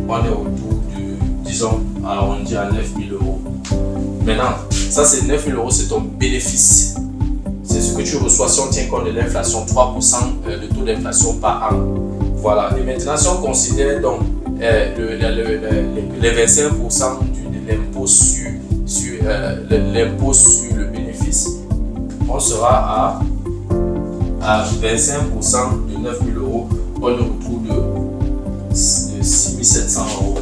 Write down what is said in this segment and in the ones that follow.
on est autour de, disons, arrondi à 9 000 euros. Maintenant, ça c'est 9 000 euros, c'est ton bénéfice. C'est ce que tu reçois si on tient compte de l'inflation, 3% de taux d'inflation par an. Voilà. Et maintenant, si on considère donc les 25% de l'impôt sur le bénéfice, on sera à 25% de 9 000 euros, on est autour de 6 700 euros.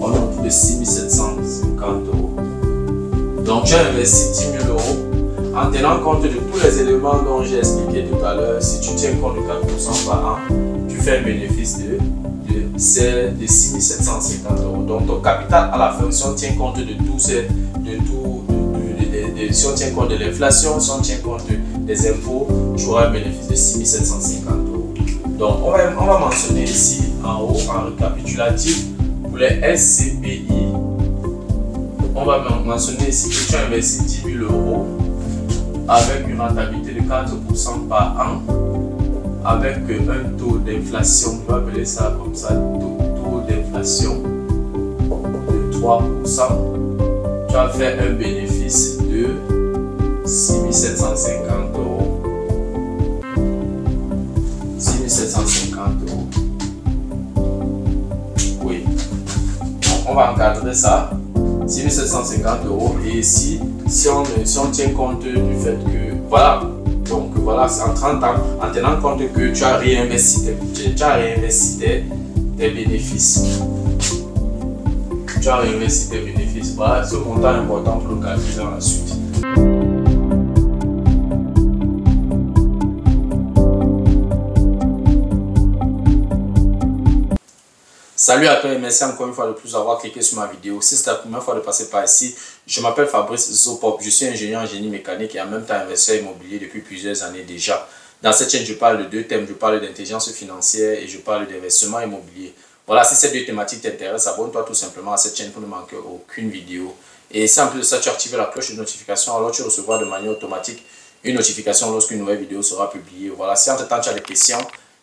On est autour de 6 750 euros. Donc tu as investi 10 000 euros en tenant compte de tous les éléments dont j'ai expliqué tout à l'heure. Si tu tiens compte de 4% par an, tu fais un bénéfice de 6 750 euros. Donc ton capital à la fin, si on tient compte de tout, si on tient compte de l'inflation, si on tient compte des impôts, tu auras un bénéfice de 6 750 euros. Donc on va mentionner ici en haut, en récapitulatif, pour les SCPI, on va mentionner ici que tu as investi 10 000 euros avec une rentabilité de 4% par an, avec un taux d'inflation, on va appeler ça comme ça, taux d'inflation de 3%, tu vas faire un bénéfice de 6 750 euros. 6 750 euros. Oui. Donc, on va encadrer ça. 6 750 euros. Et ici, si on tient compte du fait que, voilà, donc voilà, c'est en 30 ans, en tenant compte que tu as réinvesti tes bénéfices. Tu as réinvesti tes bénéfices. Voilà, ce montant est important pour le calculer dans la suite. Salut à toi et merci encore une fois de plus d'avoir cliqué sur ma vidéo. Si c'est la première fois de passer par ici, je m'appelle Fabrice Zopop. Je suis ingénieur en génie mécanique et en même temps investisseur immobilier depuis plusieurs années déjà. Dans cette chaîne, je parle de deux thèmes. Je parle d'intelligence financière et je parle d'investissement immobilier. Voilà, si ces deux thématiques t'intéressent, abonne-toi tout simplement à cette chaîne pour ne manquer aucune vidéo. Et si en plus de ça, tu actives la cloche de notification, alors tu recevras de manière automatique une notification lorsqu'une nouvelle vidéo sera publiée. Voilà, si entre-temps tu as des questions,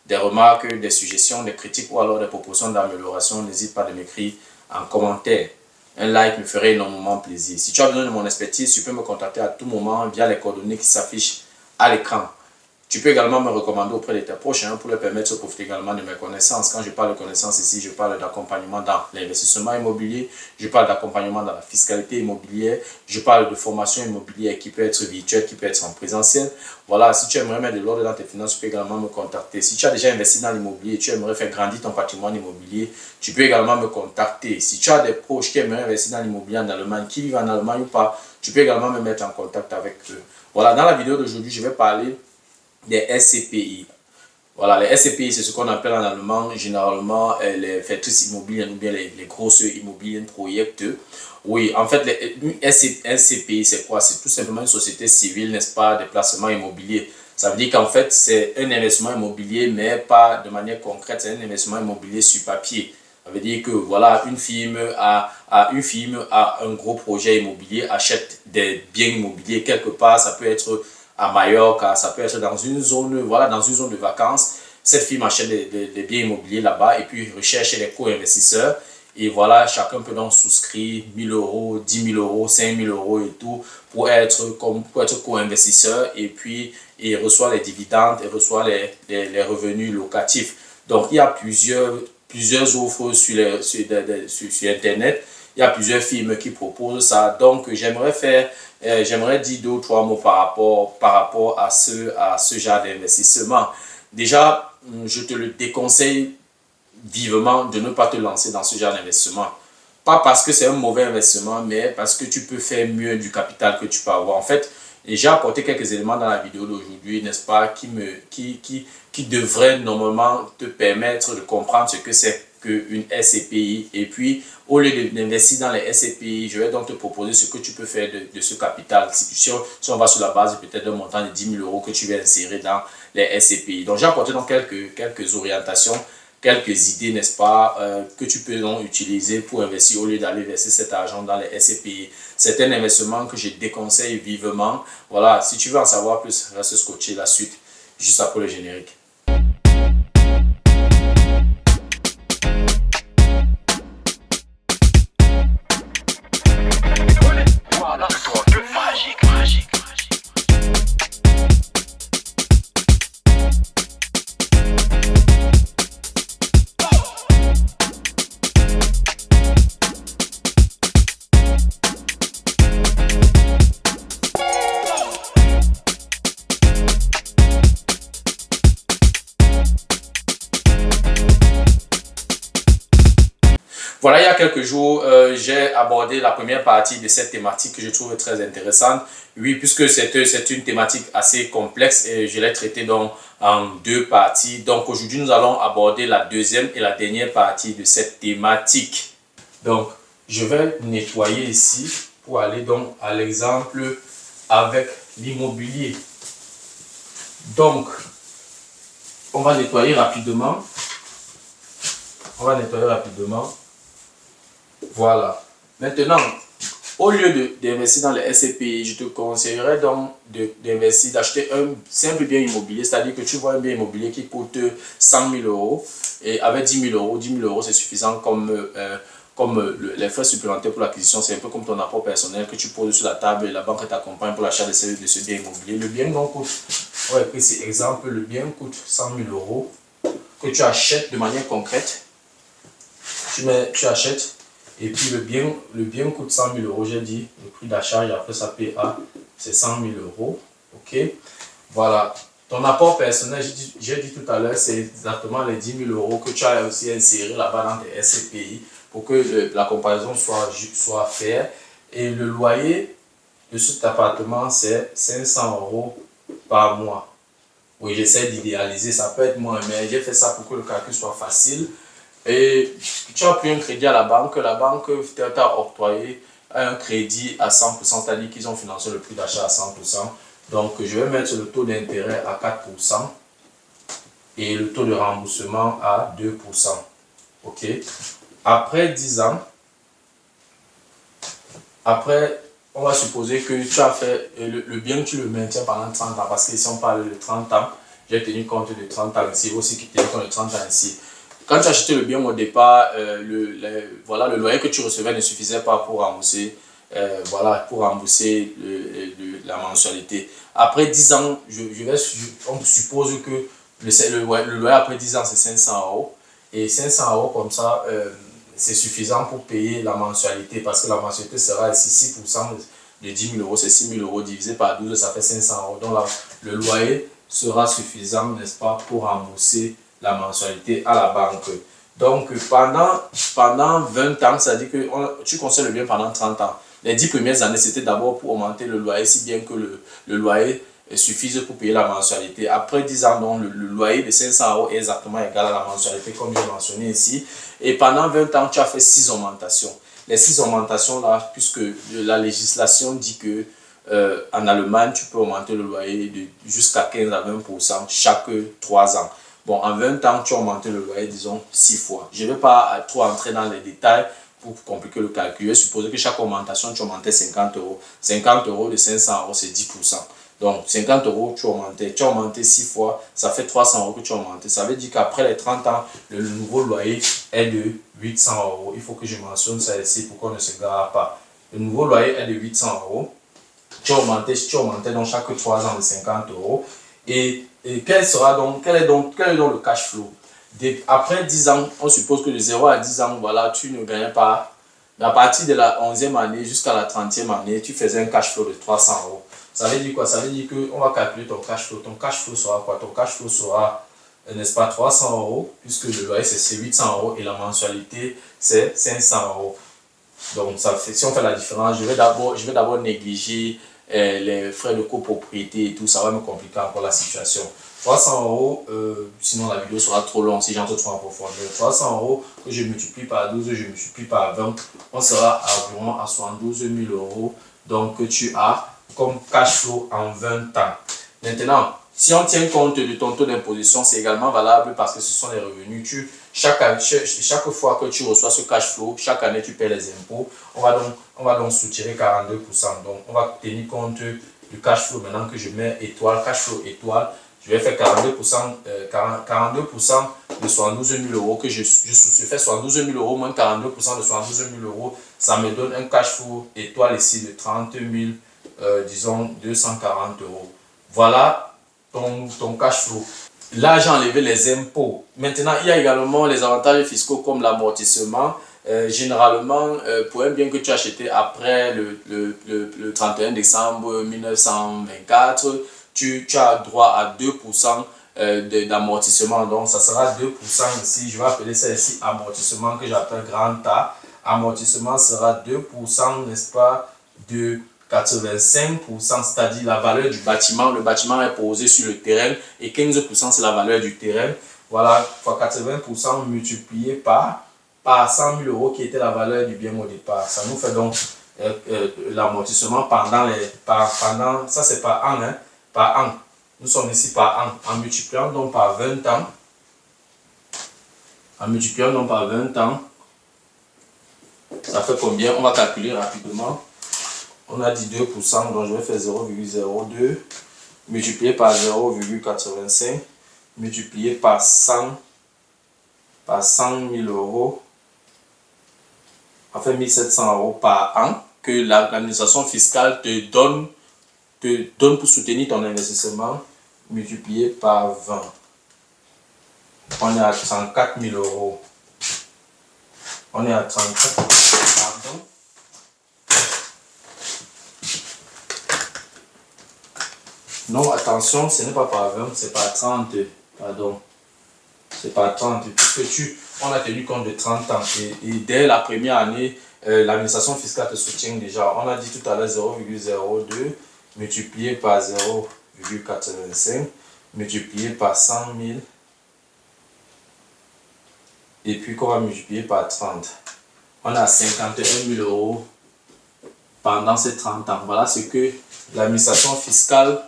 des remarques, des suggestions, des critiques ou alors des propositions d'amélioration, n'hésite pas de m'écrire en commentaire. Un like me ferait énormément plaisir. Si tu as besoin de mon expertise, tu peux me contacter à tout moment via les coordonnées qui s'affichent à l'écran. Tu peux également me recommander auprès de tes proches pour leur permettre de profiter également de mes connaissances. Quand je parle de connaissances ici, je parle d'accompagnement dans l'investissement immobilier, je parle d'accompagnement dans la fiscalité immobilière, je parle de formation immobilière qui peut être virtuelle, qui peut être en présentiel. Voilà, si tu aimerais mettre de l'ordre dans tes finances, tu peux également me contacter. Si tu as déjà investi dans l'immobilier et tu aimerais faire grandir ton patrimoine immobilier, tu peux également me contacter. Si tu as des proches qui aimeraient investir dans l'immobilier en Allemagne, qui vivent en Allemagne ou pas, tu peux également me mettre en contact avec eux. Voilà, dans la vidéo d'aujourd'hui, je vais parler des SCPI. Voilà, les SCPI, c'est ce qu'on appelle en allemand généralement les Vertriebs immobiliers ou bien les grosses Immobilienprojekte. Oui, en fait, les SCPI, c'est quoi? C'est tout simplement une société civile, n'est-ce pas, de placement immobilier. Ça veut dire qu'en fait, c'est un investissement immobilier, mais pas de manière concrète, c'est un investissement immobilier sur papier. Ça veut dire que voilà, une firme a un gros projet immobilier, achète des biens immobiliers quelque part, ça peut être à Mallorca, ça peut être dans une zone, voilà, dans une zone de vacances. Cette firme achète des biens immobiliers là-bas et puis recherche les co-investisseurs. Et voilà, chacun peut donc souscrire 1 000 euros, 10 000 euros, 5 000 euros et tout pour être co-investisseur. Et puis, il reçoit les dividendes et reçoit les revenus locatifs. Donc, il y a plusieurs offres sur Internet. Il y a plusieurs firmes qui proposent ça. Donc, j'aimerais dire 2 ou 3 mots par rapport à ce genre d'investissement. Déjà, je te le déconseille vivement de ne pas te lancer dans ce genre d'investissement. Pas parce que c'est un mauvais investissement, mais parce que tu peux faire mieux du capital que tu peux avoir. En fait, j'ai apporté quelques éléments dans la vidéo d'aujourd'hui, n'est-ce pas, qui devraient normalement te permettre de comprendre ce que c'est qu'une SCPI. Et puis, au lieu d'investir dans les SCPI, je vais donc te proposer ce que tu peux faire de ce capital. Si on va sur la base peut-être d'un montant de 10 000 euros que tu vas insérer dans les SCPI. Donc, j'ai apporté donc quelques orientations, quelques idées, n'est-ce pas, que tu peux donc utiliser pour investir au lieu d'aller verser cet argent dans les SCPI. C'est un investissement que je déconseille vivement. Voilà, si tu veux en savoir plus, reste scotché la suite, juste après le générique. Voilà, il y a quelques jours, j'ai abordé la première partie de cette thématique que je trouve très intéressante. Oui, puisque c'est une thématique assez complexe et je l'ai traitée donc en deux parties. Donc aujourd'hui, nous allons aborder la deuxième et la dernière partie de cette thématique. Donc, je vais nettoyer ici pour aller donc à l'exemple avec l'immobilier. Donc, on va nettoyer rapidement. Voilà. Maintenant, au lieu d'investir dans les SCPI, je te conseillerais donc d'investir, d'acheter un simple bien immobilier, c'est-à-dire que tu vois un bien immobilier qui coûte 100 000 euros et avec 10 000 euros, 10 000 euros c'est suffisant comme les frais supplémentaires pour l'acquisition, c'est un peu comme ton apport personnel que tu poses sur la table et la banque t'accompagne pour l'achat de ce bien immobilier. Le bien donc coûte, on va écrire ici exemple, le bien coûte 100 000 euros que tu achètes de manière concrète. Tu achètes et puis le bien coûte 100 000 euros, j'ai dit, le prix d'achat et après ça PA, c'est 100 000 euros. Ok, voilà. Ton apport personnel, j'ai dit tout à l'heure, c'est exactement les 10 000 euros que tu as aussi inséré là-bas dans tes SCPI pour que la comparaison soit faite. Et le loyer de cet appartement, c'est 500 euros par mois. Oui, j'essaie d'idéaliser, ça peut être moins, mais j'ai fait ça pour que le calcul soit facile. Et tu as pris un crédit à la banque t'a octroyé un crédit à 100%, c'est-à-dire qu'ils ont financé le prix d'achat à 100%. Donc, je vais mettre le taux d'intérêt à 4% et le taux de remboursement à 2%. OK. Après 10 ans, on va supposer que tu as fait le bien, tu le maintiens pendant 30 ans, parce que si on parle de 30 ans, j'ai tenu compte de 30 ans ici, aussi qui tenu compte de 30 ans ici. Quand tu as acheté le bien au départ, voilà, le loyer que tu recevais ne suffisait pas pour rembourser, la mensualité. Après 10 ans, on suppose que le loyer après 10 ans, c'est 500 euros. Et 500 euros comme ça, c'est suffisant pour payer la mensualité parce que la mensualité sera ici 6% de 10 000 euros, c'est 6 000 euros divisé par 12, ça fait 500 euros. Donc là, le loyer sera suffisant, n'est-ce pas, pour rembourser la mensualité à la banque. Donc pendant 20 ans, ça veut dire que tu conserves le bien pendant 30 ans. Les 10 premières années, c'était d'abord pour augmenter le loyer, si bien que le loyer suffise pour payer la mensualité. Après 10 ans, donc, le loyer de 500 euros est exactement égal à la mensualité, comme j'ai mentionné ici. Et pendant 20 ans, tu as fait 6 augmentations. Les 6 augmentations là, puisque la législation dit que en Allemagne, tu peux augmenter le loyer jusqu'à 15 à 20% chaque 3 ans. Bon, en 20 ans, tu as augmenté le loyer, disons, 6 fois. Je ne vais pas trop entrer dans les détails pour compliquer le calcul. Je vais supposer que chaque augmentation, tu augmentais 50 euros. 50 euros de 500 euros, c'est 10%. Donc, 50 euros, tu as augmenté 6 fois, ça fait 300 euros que tu as augmenté. Ça veut dire qu'après les 30 ans, le nouveau loyer est de 800 euros. Il faut que je mentionne ça ici pour qu'on ne se gare pas. Le nouveau loyer est de 800 euros. Tu as augmenté donc chaque 3 ans de 50 euros. Et quel est donc le cash flow? Après 10 ans, on suppose que de 0 à 10 ans, voilà, tu ne gagnais pas. Mais à partir de la 11e année jusqu'à la 30e année, tu faisais un cash flow de 300 euros. Ça veut dire quoi? Ça veut dire qu'on va calculer ton cash flow. Ton cash flow sera quoi? Ton cash flow sera, n'est-ce pas, 300 euros, puisque le loyer c'est 800 euros et la mensualité c'est 500 euros. Donc, ça fait, si on fait la différence, je vais d'abord négliger les frais de copropriété et tout, ça va me compliquer encore la situation. 300 euros, sinon la vidéo sera trop longue si j'entre trop en profondeur. 300 euros que je multiplie par 12, je multiplie par 20, on sera environ à 72 000 euros. Donc, que tu as comme cash flow en 20 ans. Maintenant, si on tient compte de ton taux d'imposition, c'est également valable parce que ce sont les revenus. Chaque fois que tu reçois ce cash flow, chaque année tu paies les impôts. On va donc soutirer 42%. Donc, on va tenir compte du cash flow maintenant que je mets étoile, cash flow étoile. Je vais faire 42% de 72 000 euros que je fais 72 000 euros moins 42% de 72 000 euros. Ça me donne un cash flow étoile ici de 30 000, disons 240 euros. Voilà ton cash flow. Là, j'ai enlevé les impôts. Maintenant, il y a également les avantages fiscaux comme l'amortissement. Généralement, pour un bien que tu as acheté après le 31 décembre 1924, tu as droit à 2% d'amortissement. Donc, ça sera 2% ici. Je vais appeler ça ici amortissement que j'appelle grand A. Amortissement sera 2%, n'est-ce pas, de 85%, c'est-à-dire la valeur du bâtiment. Le bâtiment est posé sur le terrain et 15% c'est la valeur du terrain. Voilà, fois 80% multiplié par 100 000 euros qui était la valeur du bien au départ. Ça nous fait donc l'amortissement pendant, ça c'est par an, hein, par an. Nous sommes ici par an, en multipliant donc par 20 ans. En multipliant donc par 20 ans, ça fait combien? On va calculer rapidement. On a dit 2%, donc je vais faire 0,02 multiplié par 0,85 multiplié par 100 000 euros. Enfin 1700 euros par an que l'administration fiscale te donne pour soutenir ton investissement multiplié par 20. On est à 34 000 euros. On est à 34 000, pardon. Non, attention, ce n'est pas par 20, c'est par 30. Pardon. C'est par 30. Puisque on a tenu compte de 30 ans. Et dès la première année, l'administration fiscale te soutient déjà. On a dit tout à l'heure 0,02 multiplié par 0,85 multiplié par 100 000. Et puis qu'on va multiplier par 30. On a 51 000 euros pendant ces 30 ans. Voilà ce que l'administration fiscale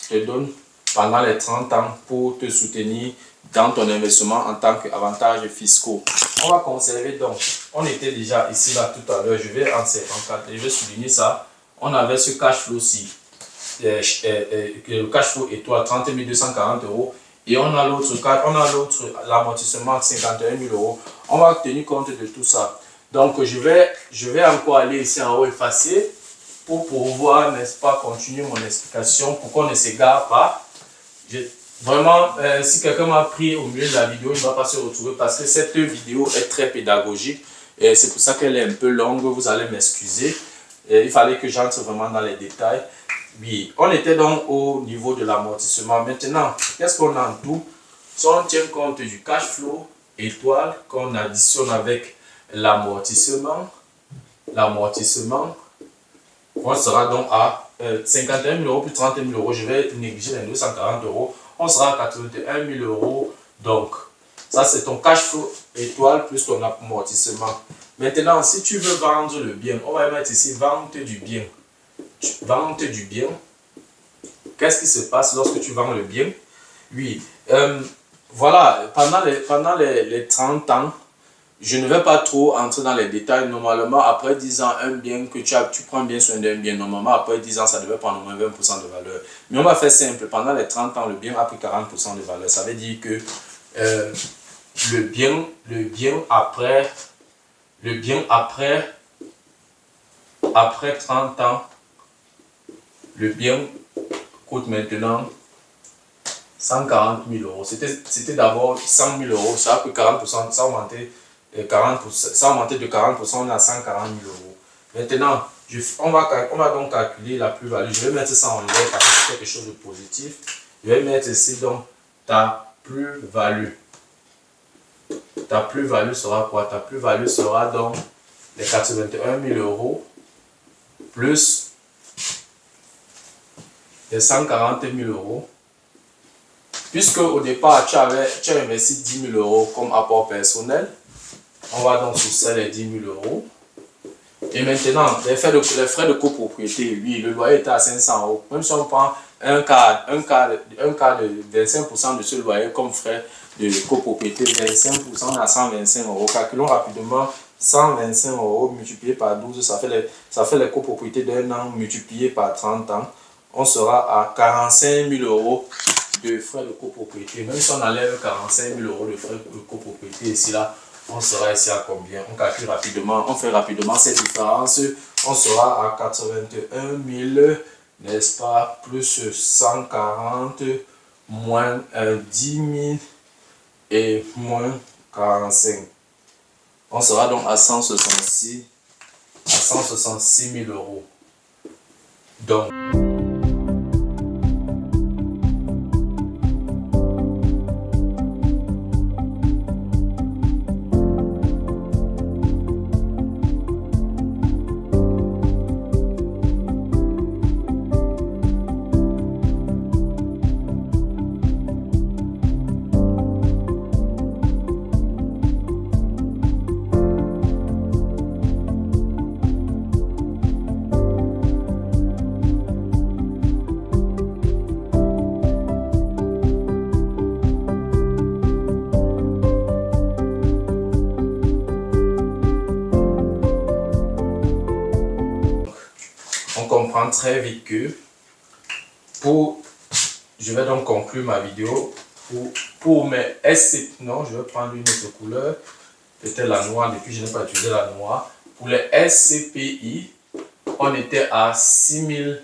te donne pendant les 30 ans pour te soutenir dans ton investissement en tant qu'avantages fiscaux. On va conserver donc. On était déjà ici là tout à l'heure. Je vais souligner ça. On avait ce cash flow-ci. Le cash flow étoile 30 240 euros. Et on a l'autre, l'amortissement 51 000 euros. On va tenir compte de tout ça. Donc, je vais encore aller ici en haut effacer pour pouvoir, n'est-ce pas, continuer mon explication pour qu'on ne s'égare pas. Vraiment, si quelqu'un m'a pris au milieu de la vidéo, il ne va pas se retrouver parce que cette vidéo est très pédagogique. Et c'est pour ça qu'elle est un peu longue. Vous allez m'excuser. Il fallait que j'entre vraiment dans les détails. Oui, on était donc au niveau de l'amortissement. Maintenant, qu'est-ce qu'on a en tout? Si on tient compte du cash flow étoile qu'on additionne avec l'amortissement, on sera donc à 51 000 euros plus 30 000 euros. Je vais négliger les 240 euros. On sera à 81 000 euros. Donc, ça c'est ton cash flow étoile plus ton amortissement. Maintenant, si tu veux vendre le bien, on va mettre ici vente du bien. Vente du bien. Qu'est-ce qui se passe lorsque tu vends le bien? Oui, voilà, pendant les 30 ans, je ne vais pas trop entrer dans les détails. Normalement, après 10 ans, un bien que tu prends bien soin d'un bien, normalement, après 10 ans, ça devait prendre au moins 20% de valeur. Mais on va faire simple. Pendant les 30 ans, le bien a pris 40% de valeur. Ça veut dire que le bien après 30 ans, le bien coûte maintenant 140 000 euros. C'était d'abord 100 000 euros. Ça a pris 40%, ça a augmenté de 40%, on a 140 000 euros. Maintenant, on va donc calculer la plus-value. Je vais mettre ça en l'air parce que c'est quelque chose de positif. Je vais mettre ici donc ta plus-value. Ta plus-value sera quoi? Ta plus-value sera donc les 81 000 euros plus les 140 000 euros. Puisque au départ, tu as investi 10 000 euros comme apport personnel. On va donc soustraire les 10 000 euros. Et maintenant, les frais de copropriété, oui, le loyer était à 500 euros. Même si on prend un quart de 25% de ce loyer comme frais de copropriété, 25%, on a 125 euros. Calculons rapidement 125 euros multiplié par 12, ça fait les copropriétés d'un an multiplié par 30 ans. On sera à 45 000 euros de frais de copropriété. Même si on enlève 45 000 euros de frais de copropriété ici, là, on sera ici à combien? On calcule rapidement, on fait rapidement cette différence. On sera à 81 000, n'est-ce pas, plus 140, moins 10 000 et moins 45. On sera donc à 166 000 euros. Donc, très vite que je vais donc conclure ma vidéo. Pour mes SCPI, non, je vais prendre une autre couleur, peut-être la noire, depuis je n'ai pas utilisé la noire. Pour les SCPI, on était à 6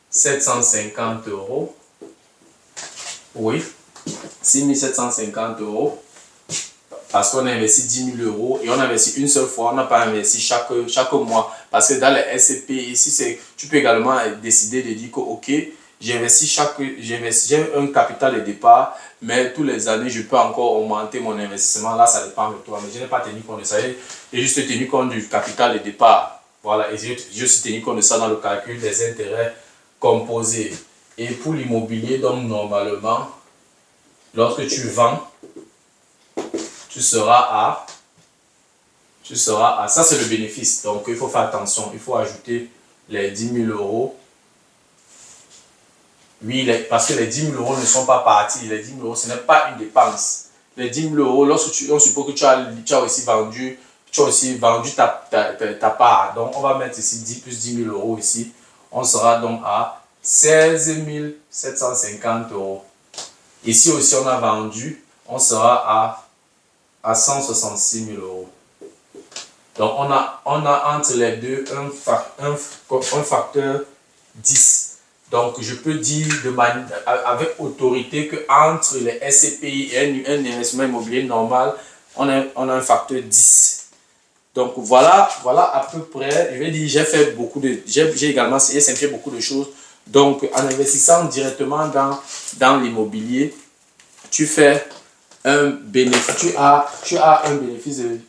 750 €. Oui, 6 750 € parce qu'on a investi 10 000 € et on a investi une seule fois, on n'a pas investi chaque mois. Parce que dans les SCPI, ici, tu peux également décider de dire que ok, j'ai un capital de départ, mais tous les années, je peux encore augmenter mon investissement. Là, ça dépend de toi. Mais je n'ai pas tenu compte de ça. J'ai juste tenu compte du capital de départ. Voilà, et je suis tenu compte de ça dans le calcul des intérêts composés. Et pour l'immobilier, donc normalement, lorsque tu vends, tu seras à, ça c'est le bénéfice. Donc il faut faire attention, il faut ajouter les 10 000 €. Oui, parce que les 10 000 € ne sont pas partis. Les 10 000 €, ce n'est pas une dépense. Les 10 000 €, lorsque on suppose que tu as aussi vendu, ta part. Donc, on va mettre ici 10 plus 10 000 € ici. On sera donc à 16 750 €. Ici aussi, on a vendu, on sera à 166 000 €. Donc, on a entre les deux un facteur 10. Donc, je peux dire avec autorité qu'entre les SCPI et un investissement immobilier normal, on a un facteur 10. Donc, voilà à peu près, je vais dire, j'ai également simplifié beaucoup de choses. Donc, en investissant directement dans l'immobilier, tu fais un bénéfice, tu as un bénéfice de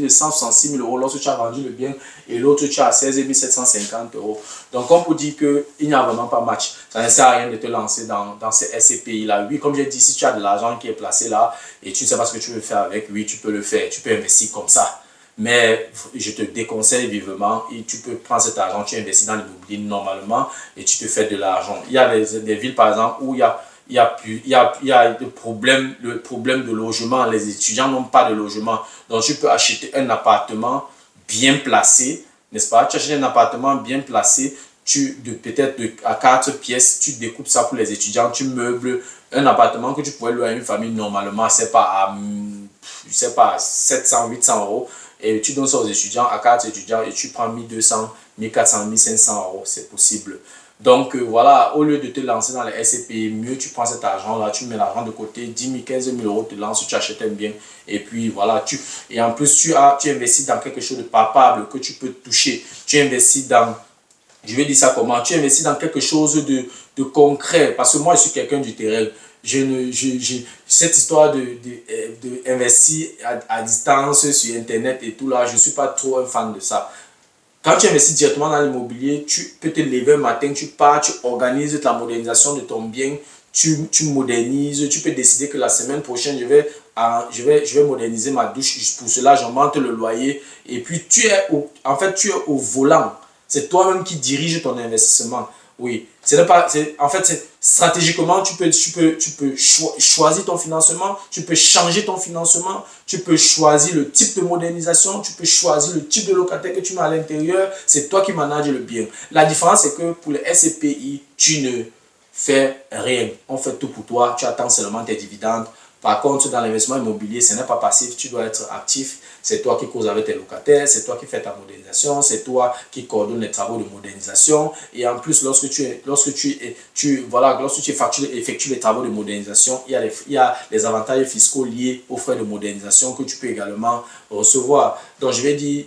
166 000 € lorsque tu as vendu le bien et l'autre tu as 16 750 €. Donc on peut dire qu'il n'y a vraiment pas match. Ça ne sert à rien de te lancer dans ces SCPI là. Oui, comme j'ai dit, si tu as de l'argent qui est placé là et tu ne sais pas ce que tu veux faire avec, oui, tu peux le faire, tu peux investir comme ça. Mais je te déconseille vivement et tu peux prendre cet argent, tu investis dans l'immobilier normalement et tu te fais de l'argent. Il y a des villes par exemple où il y a le problème de logement. Les étudiants n'ont pas de logement. Donc, tu peux acheter un appartement bien placé, n'est-ce pas? Tu achètes un appartement bien placé, peut-être à 4 pièces, tu découpes ça pour les étudiants, tu meubles un appartement que tu pourrais louer à une famille normalement, c'est pas à 700, 800 €. Et tu donnes ça aux étudiants, à 4 étudiants, et tu prends 1200, 1400, 1500 €. C'est possible. Donc voilà, au lieu de te lancer dans les SCPI, mieux tu prends cet argent-là, tu mets l'argent de côté, 10 000, 15 000 €, tu te lances, tu achètes un bien. Et puis voilà, et en plus tu investis dans quelque chose de palpable que tu peux toucher. Tu investis dans, je vais dire ça comment, tu investis dans quelque chose de concret. Parce que moi, je suis quelqu'un du terrain. Cette histoire d'investir à distance sur Internet et tout là, je ne suis pas trop un fan de ça. Quand tu investis directement dans l'immobilier, tu peux te lever un matin, tu pars, tu organises la modernisation de ton bien, tu modernises, tu peux décider que la semaine prochaine, je vais moderniser ma douche. Pour cela, j'augmente le loyer. Et puis, tu es au volant. C'est toi-même qui dirige ton investissement. Oui, stratégiquement, tu peux choisir ton financement, tu peux changer ton financement, tu peux choisir le type de modernisation, tu peux choisir le type de locataire que tu mets à l'intérieur. C'est toi qui manages le bien. La différence, c'est que pour les SCPI, tu ne fais rien. On fait tout pour toi, tu attends seulement tes dividendes. Par contre, dans l'investissement immobilier, ce n'est pas passif, tu dois être actif. C'est toi qui causes avec tes locataires, c'est toi qui fais ta modernisation, c'est toi qui coordonne les travaux de modernisation. Et en plus, lorsque tu effectues les travaux de modernisation, il y a les avantages fiscaux liés aux frais de modernisation que tu peux également recevoir. Donc, je vais dire,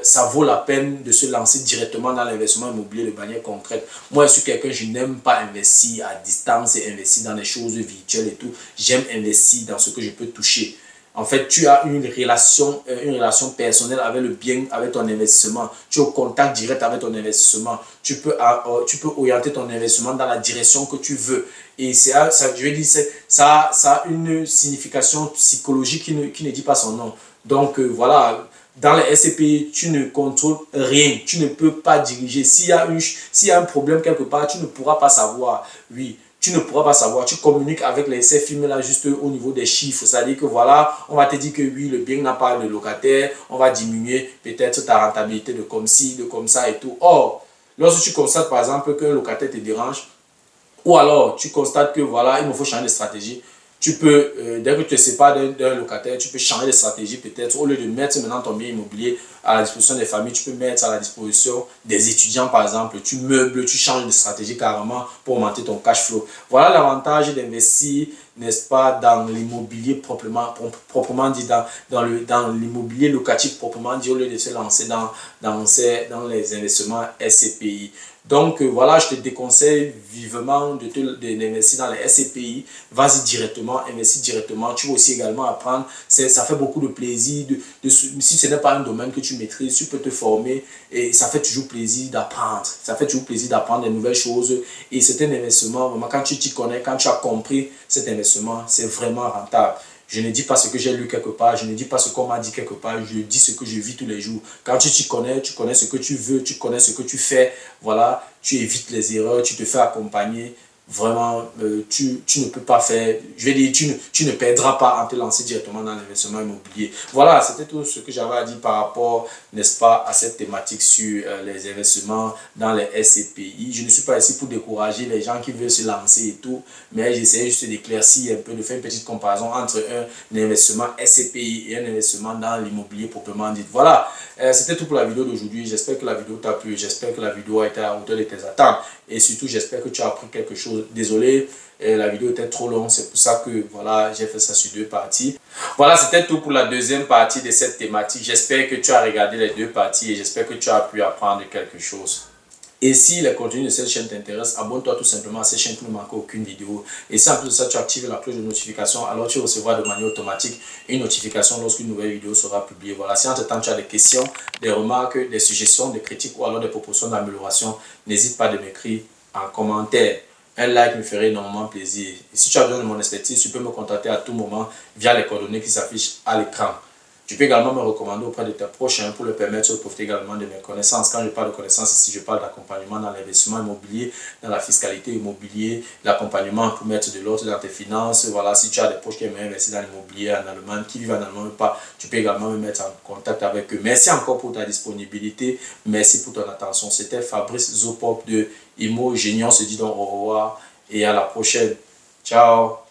ça vaut la peine de se lancer directement dans l'investissement immobilier de manière concrète. Moi, je suis quelqu'un, je n'aime pas investir à distance et investir dans des choses virtuelles et tout. J'aime investir dans ce que je peux toucher. En fait, tu as une relation personnelle avec le bien, avec ton investissement. Tu es au contact direct avec ton investissement. Tu peux orienter ton investissement dans la direction que tu veux. Et ça a une signification psychologique qui ne dit pas son nom. Donc, voilà. Dans les SCPI, tu ne contrôles rien. Tu ne peux pas diriger. S'il y a un problème quelque part, tu ne pourras pas savoir. Oui, tu ne pourras pas savoir. Tu communiques avec ces firmes-là juste au niveau des chiffres. C'est-à-dire que voilà, on va te dire que oui, le bien n'a pas de locataire. On va diminuer peut-être ta rentabilité de comme ci, de comme ça et tout. Or, Lorsque tu constates par exemple qu'un locataire te dérange, ou alors tu constates que voilà, il me faut changer de stratégie, tu peux, dès que tu te sépares d'un locataire, tu peux changer de stratégie peut-être. Au lieu de mettre maintenant ton bien immobilier à la disposition des familles, tu peux mettre à la disposition des étudiants par exemple. Tu meubles, tu changes de stratégie carrément pour augmenter ton cash flow. Voilà l'avantage d'investir, n'est-ce pas, dans l'immobilier proprement dit, dans l'immobilier locatif proprement dit, au lieu de se lancer dans les investissements SCPI. Donc voilà, je te déconseille vivement d'investir dans les SCPI. Vas-y directement, investis directement. Tu vas aussi également apprendre. Ça fait beaucoup de plaisir. Si ce n'est pas un domaine que tu maîtrises, tu peux te former et ça fait toujours plaisir d'apprendre. Ça fait toujours plaisir d'apprendre des nouvelles choses. Et c'est un investissement, vraiment, quand tu t'y connais, quand tu as compris cet investissement, c'est vraiment rentable. Je ne dis pas ce que j'ai lu quelque part, je ne dis pas ce qu'on m'a dit quelque part, je dis ce que je vis tous les jours. Quand tu t'y connais, tu connais ce que tu veux, tu connais ce que tu fais, voilà, tu évites les erreurs, tu te fais accompagner. Vraiment, tu ne peux pas faire, je vais dire, tu ne perdras pas en te lancer directement dans l'investissement immobilier. Voilà, c'était tout ce que j'avais à dire par rapport, n'est-ce pas, à cette thématique sur les investissements dans les SCPI. Je ne suis pas ici pour décourager les gens qui veulent se lancer et tout, mais j'essaie juste d'éclaircir un peu, de faire une petite comparaison entre un investissement SCPI et un investissement dans l'immobilier proprement dit. Voilà, c'était tout pour la vidéo d'aujourd'hui. J'espère que la vidéo t'a plu, j'espère que la vidéo a été à la hauteur de tes attentes et surtout j'espère que tu as appris quelque chose. Désolé, la vidéo était trop longue, c'est pour ça que voilà, j'ai fait ça sur 2 parties. Voilà, c'était tout pour la deuxième partie de cette thématique. J'espère que tu as regardé les 2 parties et j'espère que tu as pu apprendre quelque chose. Et si le contenu de cette chaîne t'intéresse, abonne-toi tout simplement à cette chaîne pour ne manquer aucune vidéo. Et si en plus de ça, tu actives la cloche de notification, alors tu recevras de manière automatique une notification lorsqu'une nouvelle vidéo sera publiée. Voilà, si entre-temps tu as des questions, des remarques, des suggestions, des critiques ou alors des propositions d'amélioration, n'hésite pas de m'écrire en commentaire. Un like me ferait énormément plaisir. Et si tu as besoin de mon expertise, tu peux me contacter à tout moment via les coordonnées qui s'affichent à l'écran. Tu peux également me recommander auprès de tes proches pour leur permettre de profiter également de mes connaissances. Quand je parle de connaissances ici, je parle d'accompagnement dans l'investissement immobilier, dans la fiscalité immobilière, l'accompagnement pour mettre de l'ordre dans tes finances. Voilà, si tu as des proches qui aimeraient investir dans l'immobilier en Allemagne, qui vivent en Allemagne ou pas, tu peux également me mettre en contact avec eux. Merci encore pour ta disponibilité. Merci pour ton attention. C'était Fabrice Zopop de Imo Génie. On se dit donc au revoir et à la prochaine. Ciao.